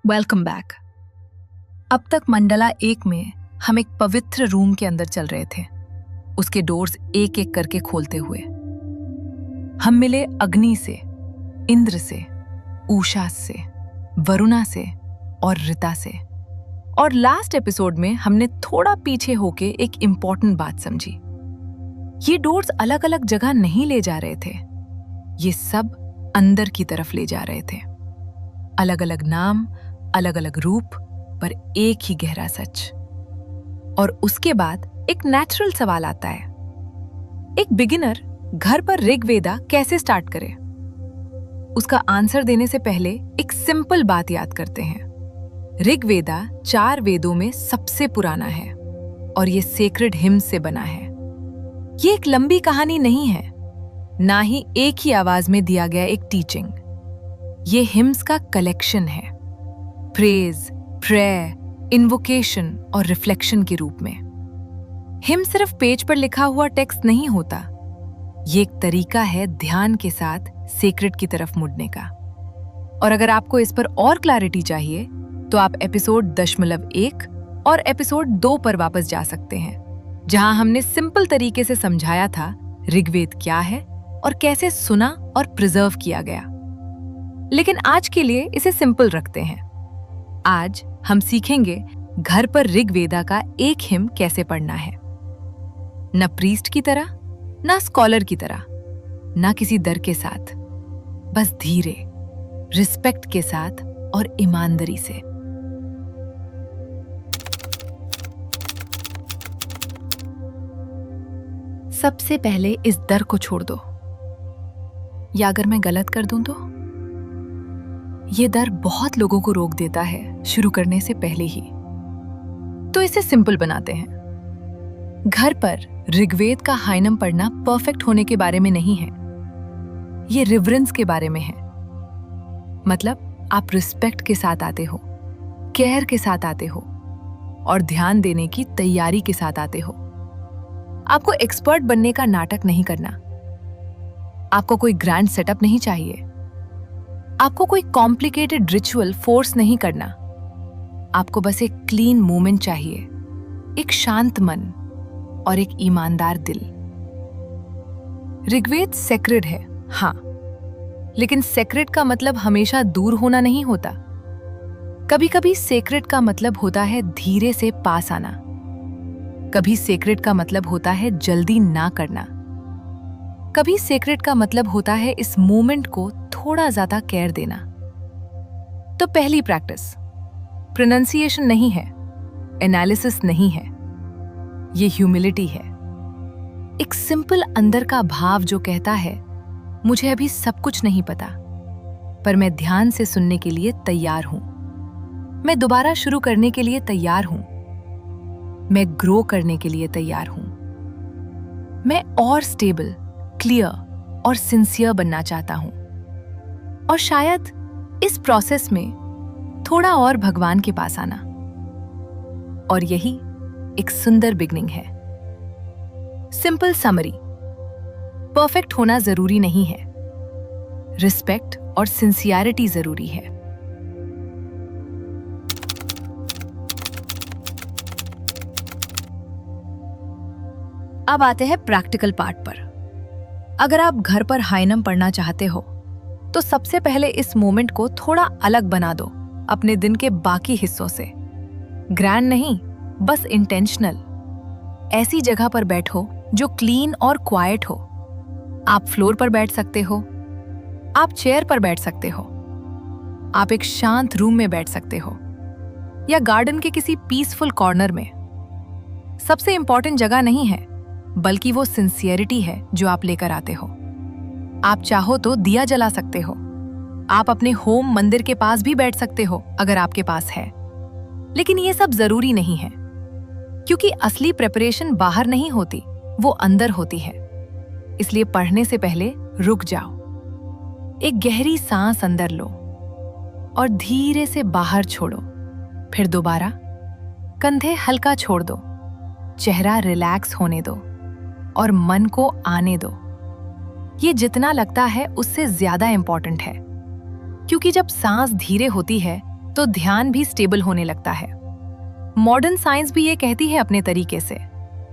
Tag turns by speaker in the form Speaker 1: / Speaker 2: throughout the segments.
Speaker 1: Welcome back. अब तक मंडला 1 में हम एक पवित्र रूम के अंदर चल रहे थे, उसके डोर्स एक एक करके खोलते हुए। हम मिले अग्नि से, इंद्र से, उषा से, वरुणा से और ऋता से। और लास्ट एपिसोड में हमने थोड़ा पीछे होके एक इंपॉर्टेंट बात समझी। ये डोर्स अलग अलग जगह नहीं ले जा रहे थे, ये सब अंदर की तरफ ले जा रहे थे। अलग अलग नाम, अलग अलग रूप, पर एक ही गहरा सच। और उसके बाद एक नेचुरल सवाल आता है, एक बिगिनर घर पर ऋग्वेदा कैसे स्टार्ट करे? उसका आंसर देने से पहले एक सिंपल बात याद करते हैं। ऋग्वेदा 4 वेदों में सबसे पुराना है और ये सेक्रेड हिम्स से बना है। ये एक लंबी कहानी नहीं है, ना ही एक ही आवाज में दिया गया एक टीचिंग। ये हिम्स का कलेक्शन है, प्रेज, प्रेयर, इन्वोकेशन और रिफ्लेक्शन के रूप में। हिम सिर्फ पेज पर लिखा हुआ टेक्स्ट नहीं होता, ये एक तरीका है ध्यान के साथ सेक्रेट की तरफ मुड़ने का। और अगर आपको इस पर और क्लैरिटी चाहिए तो आप एपिसोड 0.1 और एपिसोड 2 पर वापस जा सकते हैं, जहां हमने सिंपल तरीके से समझाया था ऋग्वेद क्या है और कैसे सुना और प्रिजर्व किया गया। लेकिन आज के लिए इसे सिंपल रखते हैं। आज हम सीखेंगे घर पर ऋग्वेदा का एक हिम कैसे पढ़ना है, न प्रीस्ट की तरह, न स्कॉलर की तरह, न किसी डर के साथ, बस धीरे, रिस्पेक्ट के साथ और ईमानदारी से। सबसे पहले इस डर को छोड़ दो, या अगर मैं गलत कर दूं तो? ये डर बहुत लोगों को रोक देता है शुरू करने से पहले ही। तो इसे सिंपल बनाते हैं। घर पर ऋग्वेद का हाइनम पढ़ना परफेक्ट होने के बारे में नहीं है, ये रिवरेंस के बारे में है। मतलब आप रिस्पेक्ट के साथ आते हो, केयर के साथ आते हो और ध्यान देने की तैयारी के साथ आते हो। आपको एक्सपर्ट बनने का नाटक नहीं करना, आपको कोई ग्रैंड सेटअप नहीं चाहिए, आपको कोई कॉम्प्लिकेटेड रिचुअल फोर्स नहीं करना। आपको बस एक क्लीन मोमेंट चाहिए, एक शांत मन और एक ईमानदार दिल। ऋग्वेद सेक्रेड है, हाँ, लेकिन सेक्रेड का मतलब हमेशा दूर होना नहीं होता। कभी कभी सेक्रेड का मतलब होता है धीरे से पास आना, कभी सेक्रेड का मतलब होता है जल्दी ना करना, कभी सेक्रेड का मतलब होता है इस मोमेंट को थोड़ा ज्यादा केयर देना। तो पहली प्रैक्टिस प्रोनाउंसिएशन नहीं है, एनालिसिस नहीं है, ये ह्यूमिलिटी है। एक सिंपल अंदर का भाव जो कहता है मुझे अभी सब कुछ नहीं पता, पर मैं ध्यान से सुनने के लिए तैयार हूं, मैं दोबारा शुरू करने के लिए तैयार हूं, मैं ग्रो करने के लिए तैयार हूं, मैं और स्टेबल, क्लियर और सिंसियर बनना चाहता हूं। और शायद इस प्रोसेस में थोड़ा और भगवान के पास आना। और यही एक सुंदर बिगनिंग है। सिंपल समरी, परफेक्ट होना जरूरी नहीं है, रिस्पेक्ट और सिंसियरिटी जरूरी है। अब आते हैं प्रैक्टिकल पार्ट पर। अगर आप घर पर हाइनम पढ़ना चाहते हो तो सबसे पहले इस मोमेंट को थोड़ा अलग बना दो अपने दिन के बाकी हिस्सों से। ग्रैंड नहीं, बस इंटेंशनल। ऐसी जगह पर बैठो जो क्लीन और क्वाइट हो। आप फ्लोर पर बैठ सकते हो, आप चेयर पर बैठ सकते हो, आप एक शांत रूम में बैठ सकते हो, या गार्डन के किसी पीसफुल कॉर्नर में। सबसे इंपॉर्टेंट जगह नहीं है, बल्कि वो सिंसियरिटी है जो आप लेकर आते हो। आप चाहो तो दिया जला सकते हो, आप अपने होम मंदिर के पास भी बैठ सकते हो अगर आपके पास है। लेकिन ये सब जरूरी नहीं है, क्योंकि असली प्रिपरेशन बाहर नहीं होती, वो अंदर होती है। इसलिए पढ़ने से पहले रुक जाओ, एक गहरी सांस अंदर लो और धीरे से बाहर छोड़ो। फिर दोबारा कंधे हल्का छोड़ दो, चेहरा रिलैक्स होने दो और मन को आने दो। ये जितना लगता है उससे ज्यादा इंपॉर्टेंट है, क्योंकि जब सांस धीरे होती है तो ध्यान भी स्टेबल होने लगता है। मॉडर्न साइंस भी ये कहती है अपने तरीके से,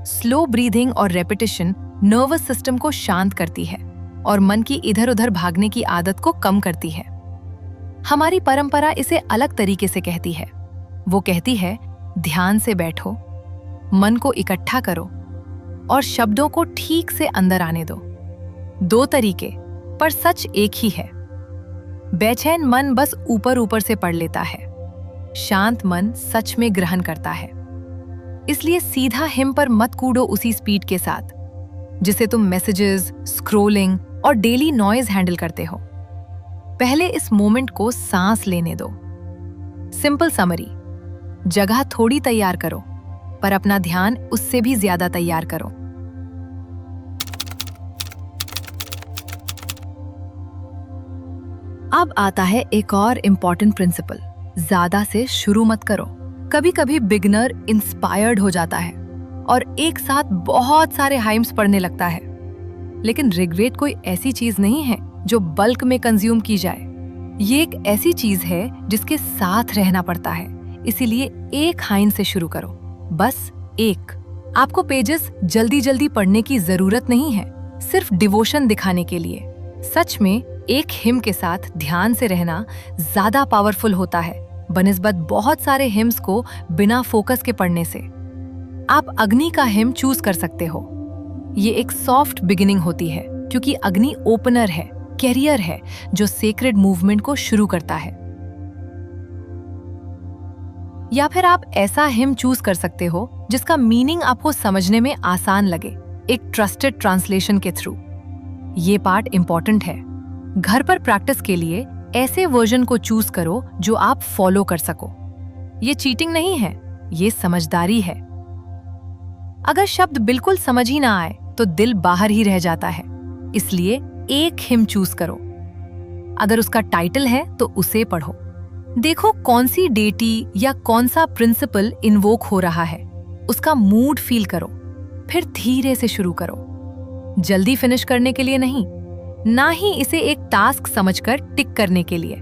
Speaker 1: स्लो ब्रीदिंग और रेपिटेशन नर्वस सिस्टम को शांत करती है और मन की इधर उधर भागने की आदत को कम करती है। हमारी परंपरा इसे अलग तरीके से कहती है। वो कहती है, ध्यान से बैठो, मन को इकट्ठा करो और शब्दों को ठीक से अंदर आने दो। दो तरीके, पर सच एक ही है। बेचैन मन बस ऊपर ऊपर से पढ़ लेता है, शांत मन सच में ग्रहण करता है। इसलिए सीधा हिम पर मत कूदो उसी स्पीड के साथ जिसे तुम मैसेजेस, स्क्रोलिंग और डेली नॉइज हैंडल करते हो। पहले इस मोमेंट को सांस लेने दो। सिंपल समरी, जगह थोड़ी तैयार करो, पर अपना ध्यान उससे भी ज्यादा तैयार करो। अब आता है एक और इम्पॉर्टेंट प्रिंसिपल, ज्यादा से शुरू मत करो। कभी कभी बिगनर इंस्पायर्ड हो जाता है और एक साथ बहुत सारे हाइम्स पढ़ने लगता है। लेकिन रिग्रेट कोई ऐसी चीज नहीं है जो बल्क में कंज्यूम की जाए। ये एक ऐसी चीज है जिसके साथ रहना पड़ता है। इसीलिए एक हाइन से शुरू करो, बस एक। आपको पेजेस जल्दी जल्दी पढ़ने की जरूरत नहीं है, सिर्फ डिवोशन दिखाने के लिए। सच में एक हिम के साथ ध्यान से रहना ज्यादा पावरफुल होता है बनिस्बत बहुत सारे हिम्स को बिना फोकस के पढ़ने से। आप अग्नि का हिम चूज कर सकते हो। ये एक सॉफ्ट बिगिनिंग होती है क्योंकि अग्नि ओपनर है, कैरियर है जो सेक्रेड मूवमेंट को शुरू करता है। या फिर आप ऐसा हिम चूज कर सकते हो जिसका मीनिंग आपको समझने में आसान लगे, एक ट्रस्टेड ट्रांसलेशन के थ्रू। ये पार्ट इंपॉर्टेंट है। घर पर प्रैक्टिस के लिए ऐसे वर्जन को चूज करो जो आप फॉलो कर सको। ये चीटिंग नहीं है, ये समझदारी है। अगर शब्द बिल्कुल समझ ही ना आए तो दिल बाहर ही रह जाता है। इसलिए एक हिम चूज करो। अगर उसका टाइटल है तो उसे पढ़ो। देखो कौन सी डेटी या कौन सा प्रिंसिपल इन्वोक हो रहा है, उसका मूड फील करो, फिर धीरे से शुरू करो। जल्दी फिनिश करने के लिए नहीं, ना ही इसे एक टास्क समझकर टिक करने के लिए।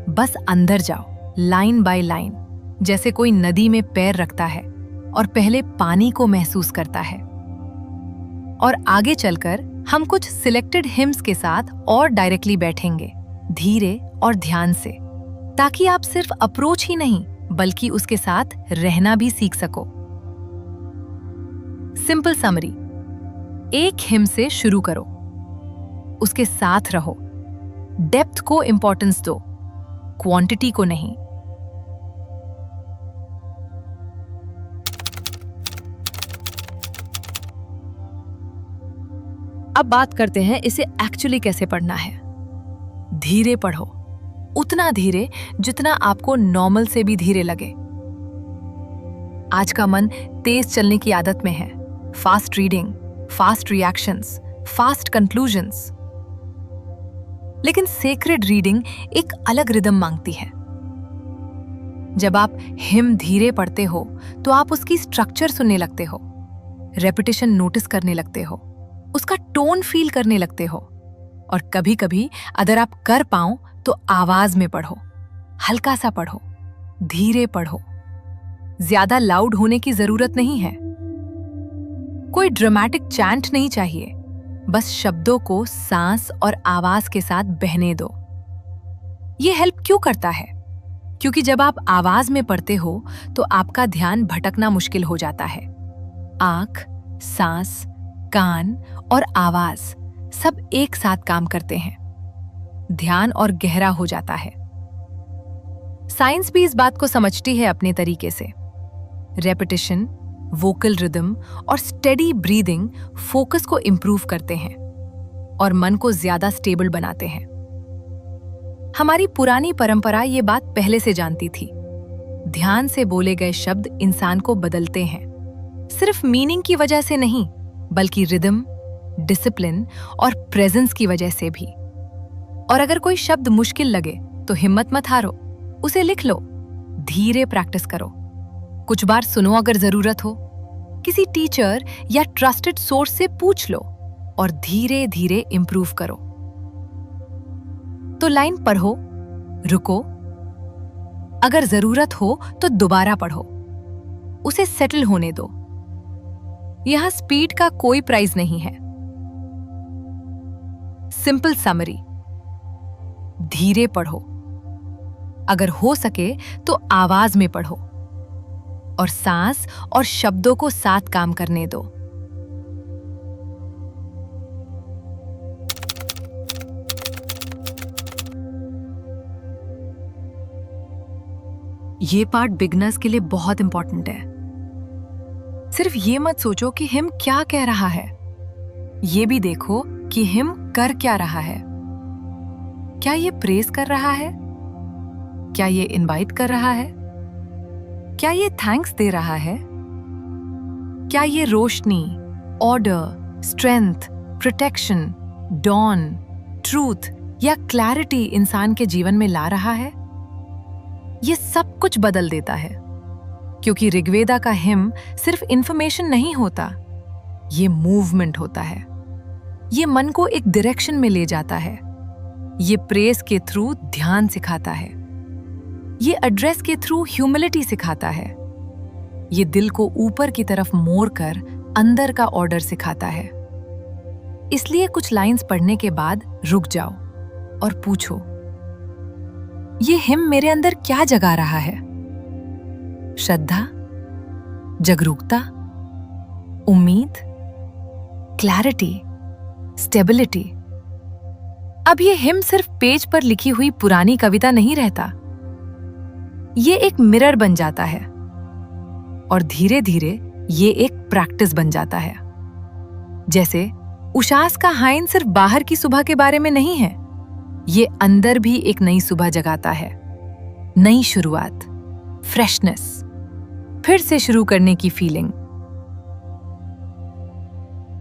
Speaker 1: बस अंदर जाओ, लाइन बाय लाइन, जैसे कोई नदी में पैर रखता है और पहले पानी को महसूस करता है। और आगे चलकर हम कुछ सिलेक्टेड हिम्स के साथ और डायरेक्टली बैठेंगे, धीरे और ध्यान से, ताकि आप सिर्फ अप्रोच ही नहीं बल्कि उसके साथ रहना भी सीख सको। सिंपल समरी, एक हिम से शुरू करो, उसके साथ रहो, डेप्थ को इंपॉर्टेंस दो, क्वांटिटी को नहीं। अब बात करते हैं इसे एक्चुअली कैसे पढ़ना है। धीरे पढ़ो, उतना धीरे जितना आपको नॉर्मल से भी धीरे लगे। आज का मन तेज चलने की आदत में है। Fast reading, fast reactions, fast conclusions. लेकिन सेक्रेड रीडिंग एक अलग रिदम मांगती है। जब आप हिम धीरे पढ़ते हो तो आप उसकी स्ट्रक्चर सुनने लगते हो, रेपिटेशन नोटिस करने लगते हो, उसका टोन फील करने लगते हो। और कभी कभी अगर आप कर पाओ तो आवाज में पढ़ो, हल्का सा पढ़ो, धीरे पढ़ो। ज्यादा लाउड होने की जरूरत नहीं है। कोई ड्रामेटिक चैंट नहीं चाहिए, बस शब्दों को सांस और आवाज के साथ बहने दो। यह हेल्प क्यों करता है? क्योंकि जब आप आवाज में पढ़ते हो तो आपका ध्यान भटकना मुश्किल हो जाता है। आंख, सांस, कान और आवाज सब एक साथ काम करते हैं। ध्यान और गहरा हो जाता है। साइंस भी इस बात को समझती है अपने तरीके से। रेपिटेशन, वोकल रिदम और स्टेडी ब्रीदिंग फोकस को इंप्रूव करते हैं और मन को ज्यादा स्टेबल बनाते हैं। हमारी पुरानी परंपरा ये बात पहले से जानती थी। ध्यान से बोले गए शब्द इंसान को बदलते हैं, सिर्फ मीनिंग की वजह से नहीं बल्कि रिदम, डिसिप्लिन और प्रेजेंस की वजह से भी। और अगर कोई शब्द मुश्किल लगे तो हिम्मत मत हारो, उसे लिख लो, धीरे प्रैक्टिस करो, कुछ बार सुनो अगर जरूरत हो, किसी टीचर या ट्रस्टेड सोर्स से पूछ लो और धीरे धीरे इंप्रूव करो। तो लाइन पढ़ो, रुको, अगर जरूरत हो तो दोबारा पढ़ो, उसे सेटल होने दो। यहां स्पीड का कोई प्राइस नहीं है। सिंपल समरी, धीरे पढ़ो, अगर हो सके तो आवाज में पढ़ो, और सांस और शब्दों को साथ काम करने दो। ये पार्ट बिगनर्स के लिए बहुत इंपॉर्टेंट है। सिर्फ ये मत सोचो कि हिम क्या कह रहा है, ये भी देखो कि हिम कर क्या रहा है। क्या ये प्रेज कर रहा है? क्या ये इनवाइट कर रहा है? क्या ये थैंक्स दे रहा है? क्या ये रोशनी, order, strength, protection, dawn, truth या क्लैरिटी इंसान के जीवन में ला रहा है? ये सब कुछ बदल देता है, क्योंकि ऋग्वेदा का हिम सिर्फ इंफॉर्मेशन नहीं होता, ये मूवमेंट होता है। ये मन को एक डायरेक्शन में ले जाता है। ये प्रेस के थ्रू ध्यान सिखाता है। ये एड्रेस के थ्रू ह्यूमिलिटी सिखाता है। ये दिल को ऊपर की तरफ मोड़ कर अंदर का ऑर्डर सिखाता है। इसलिए कुछ लाइंस पढ़ने के बाद रुक जाओ और पूछो, ये हिम मेरे अंदर क्या जगा रहा है? श्रद्धा, जागरूकता, उम्मीद, क्लैरिटी, स्टेबिलिटी। अब ये हिम सिर्फ पेज पर लिखी हुई पुरानी कविता नहीं रहता, ये एक मिरर बन जाता है, और धीरे धीरे ये एक प्रैक्टिस बन जाता है। जैसे उषास का हाइन सिर्फ बाहर की सुबह के बारे में नहीं है, ये अंदर भी एक नई सुबह जगाता है। नई शुरुआत, फ्रेशनेस, फिर से शुरू करने की फीलिंग।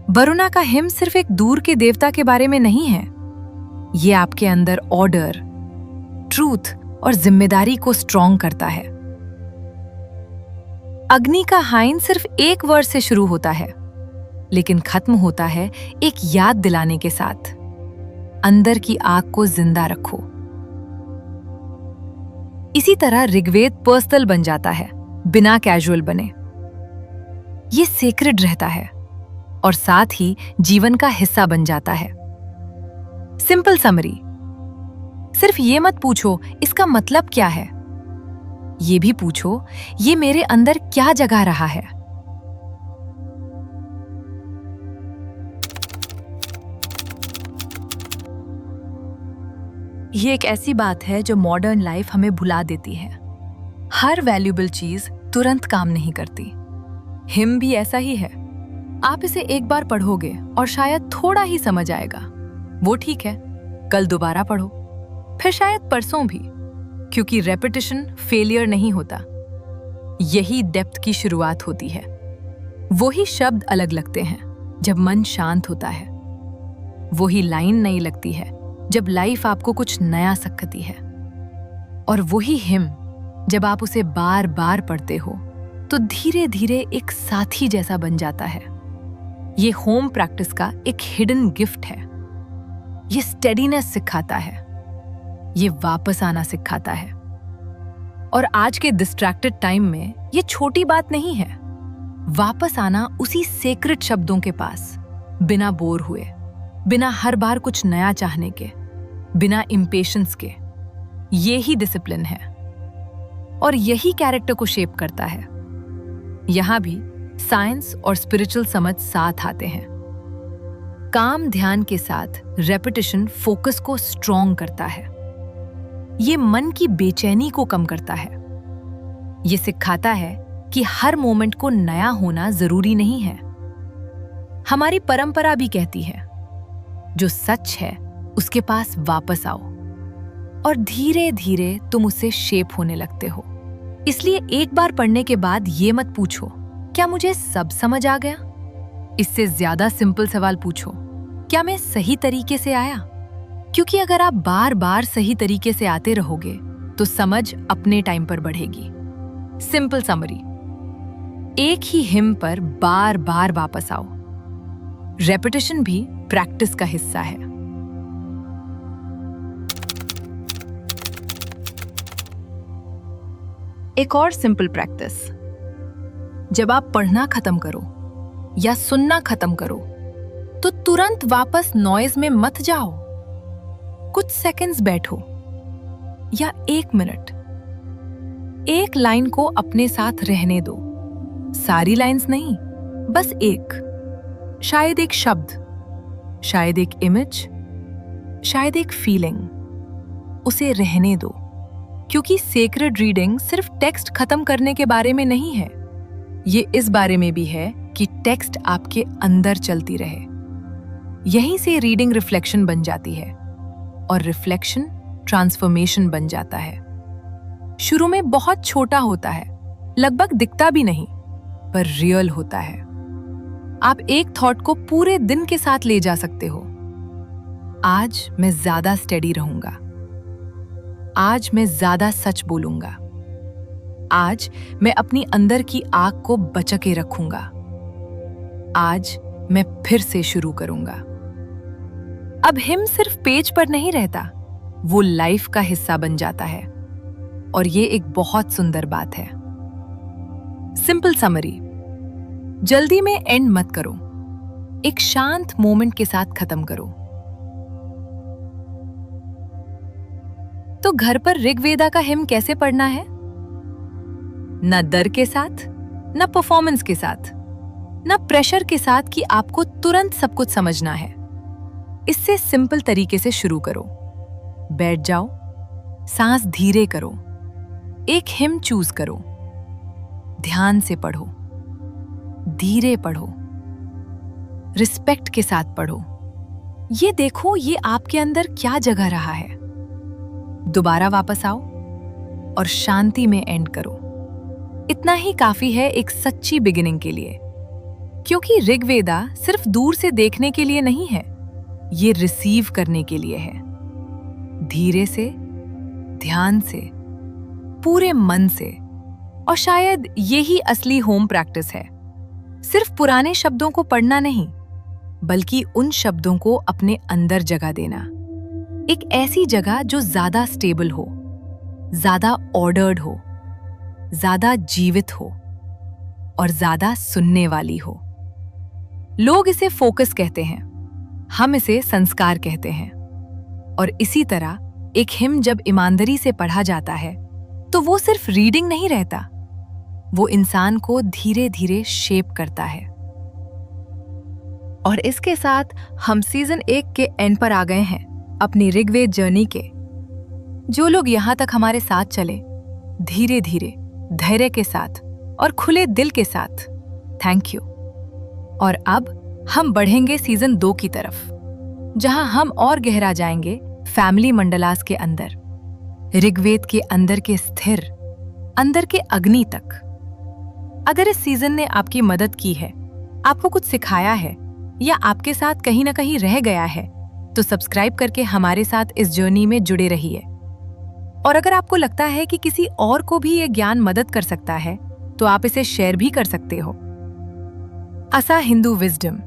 Speaker 1: वरुणा का हिम सिर्फ एक दूर के देवता के बारे में नहीं है, ये आपके अंदर ऑर्डर, ट्रूथ और जिम्मेदारी को स्ट्रॉन्ग करता है। अग्नि का हाइन सिर्फ एक वर्ड से शुरू होता है, लेकिन खत्म होता है एक याद दिलाने के साथ, अंदर की आग को जिंदा रखो। इसी तरह ऋग्वेद पर्सनल बन जाता है, बिना कैजुअल बने। ये सेक्रेड रहता है और साथ ही जीवन का हिस्सा बन जाता है। सिंपल समरी, सिर्फ ये मत पूछो इसका मतलब क्या है, ये भी पूछो ये मेरे अंदर क्या जगा रहा है। ये एक ऐसी बात है जो मॉडर्न लाइफ हमें भुला देती है। हर वैल्यूएबल चीज तुरंत काम नहीं करती। हिम भी ऐसा ही है। आप इसे एक बार पढ़ोगे और शायद थोड़ा ही समझ आएगा, वो ठीक है, कल दोबारा पढ़ो, फिर शायद परसों भी, क्योंकि रेपिटेशन फेलियर नहीं होता, यही डेप्थ की शुरुआत होती है। वही शब्द अलग लगते हैं जब मन शांत होता है, वही लाइन नई लगती है जब लाइफ आपको कुछ नया सिखाती है, और वही हिम जब आप उसे बार बार पढ़ते हो तो धीरे धीरे एक साथी जैसा बन जाता है। ये होम प्रैक्टिस का एक हिडन गिफ्ट है। ये स्टेडीनेस सिखाता है, ये वापस आना सिखाता है। और आज के डिस्ट्रैक्टेड टाइम में ये छोटी बात नहीं है। वापस आना उसी सेक्रेट शब्दों के पास, बिना बोर हुए, बिना हर बार कुछ नया चाहने के, बिना इम्पेशंस के। ये ही डिसिप्लिन है और यही कैरेक्टर को शेप करता है। यहां भी साइंस और स्पिरिचुअल समझ साथ आते हैं। काम ध्यान के साथ रेपिटेशन फोकस को स्ट्रॉन्ग करता है। ये मन की बेचैनी को कम करता है। ये सिखाता है कि हर मोमेंट को नया होना जरूरी नहीं है। हमारी परंपरा भी कहती है, जो सच है उसके पास वापस आओ, और धीरे धीरे तुम उससे शेप होने लगते हो। इसलिए एक बार पढ़ने के बाद ये मत पूछो क्या मुझे सब समझ आ गया। इससे ज्यादा सिंपल सवाल पूछो, क्या मैं सही तरीके से आया? क्योंकि अगर आप बार बार सही तरीके से आते रहोगे तो समझ अपने टाइम पर बढ़ेगी। सिंपल समरी, एक ही हिम पर बार बार वापस आओ। रेपिटेशन भी प्रैक्टिस का हिस्सा है। एक और सिंपल प्रैक्टिस। जब आप पढ़ना खत्म करो या सुनना खत्म करो तो तुरंत वापस नॉइज में मत जाओ। कुछ सेकंड्स बैठो या 1 मिनट, एक लाइन को अपने साथ रहने दो। सारी लाइंस नहीं, बस एक, शायद एक शब्द, शायद एक इमेज, शायद एक फीलिंग। उसे रहने दो, क्योंकि सेक्रेड रीडिंग सिर्फ टेक्स्ट खत्म करने के बारे में नहीं है। ये इस बारे में भी है कि टेक्स्ट आपके अंदर चलती रहे। यहीं से रीडिंग रिफ्लेक्शन बन जाती है और रिफ्लेक्शन ट्रांसफॉर्मेशन बन जाता है। शुरू में बहुत छोटा होता है, लगभग दिखता भी नहीं, पर रियल होता है। आप एक थॉट को पूरे दिन के साथ ले जा सकते हो। आज मैं ज्यादा स्टेडी रहूंगा, आज मैं ज्यादा सच बोलूंगा, आज मैं अपनी अंदर की आग को बचा के रखूंगा, आज मैं फिर से शुरू करूंगा। अब हिम सिर्फ पेज पर नहीं रहता, वो लाइफ का हिस्सा बन जाता है। और ये एक बहुत सुंदर बात है। सिंपल समरी, जल्दी में एंड मत करो, एक शांत मोमेंट के साथ खत्म करो। तो घर पर ऋग्वेदा का हिम कैसे पढ़ना है? न डर के साथ, न परफॉर्मेंस के साथ, न प्रेशर के साथ कि आपको तुरंत सब कुछ समझना है। इससे सिंपल तरीके से शुरू करो। बैठ जाओ, सांस धीरे करो, एक हिम चूज करो, ध्यान से पढ़ो, धीरे पढ़ो, रिस्पेक्ट के साथ पढ़ो। ये देखो ये आपके अंदर क्या जगह रहा है। दोबारा वापस आओ और शांति में एंड करो। इतना ही काफी है एक सच्ची बिगिनिंग के लिए, क्योंकि ऋग्वेदा सिर्फ दूर से देखने के लिए नहीं है, ये रिसीव करने के लिए है। धीरे से, ध्यान से, पूरे मन से। और शायद यही असली होम प्रैक्टिस है। सिर्फ पुराने शब्दों को पढ़ना नहीं, बल्कि उन शब्दों को अपने अंदर जगह देना। एक ऐसी जगह जो ज्यादा स्टेबल हो, ज्यादा ऑर्डर्ड हो, ज्यादा जीवित हो और ज्यादा सुनने वाली हो। लोग इसे फोकस कहते हैं, हम इसे संस्कार कहते हैं। और इसी तरह एक हिम जब ईमानदारी से पढ़ा जाता है तो वो सिर्फ रीडिंग नहीं रहता, वो इंसान को धीरे धीरे शेप करता है। और इसके साथ हम सीजन 1 के एंड पर आ गए हैं अपनी ऋग्वेद जर्नी के। जो लोग यहां तक हमारे साथ चले, धीरे धीरे, धैर्य के साथ और खुले दिल के साथ, थैंक यू। और अब हम बढ़ेंगे सीजन 2 की तरफ, जहां हम और गहरा जाएंगे फैमिली मंडलास के अंदर, ऋग्वेद के अंदर के स्थिर, अंदर के अग्नि तक। अगर इस सीजन ने आपकी मदद की है, आपको कुछ सिखाया है या आपके साथ कहीं ना कहीं रह गया है, तो सब्सक्राइब करके हमारे साथ इस जर्नी में जुड़े रहिए। और अगर आपको लगता है कि किसी और को भी ये ज्ञान मदद कर सकता है, तो आप इसे शेयर भी कर सकते हो। असा हिंदू विजडम।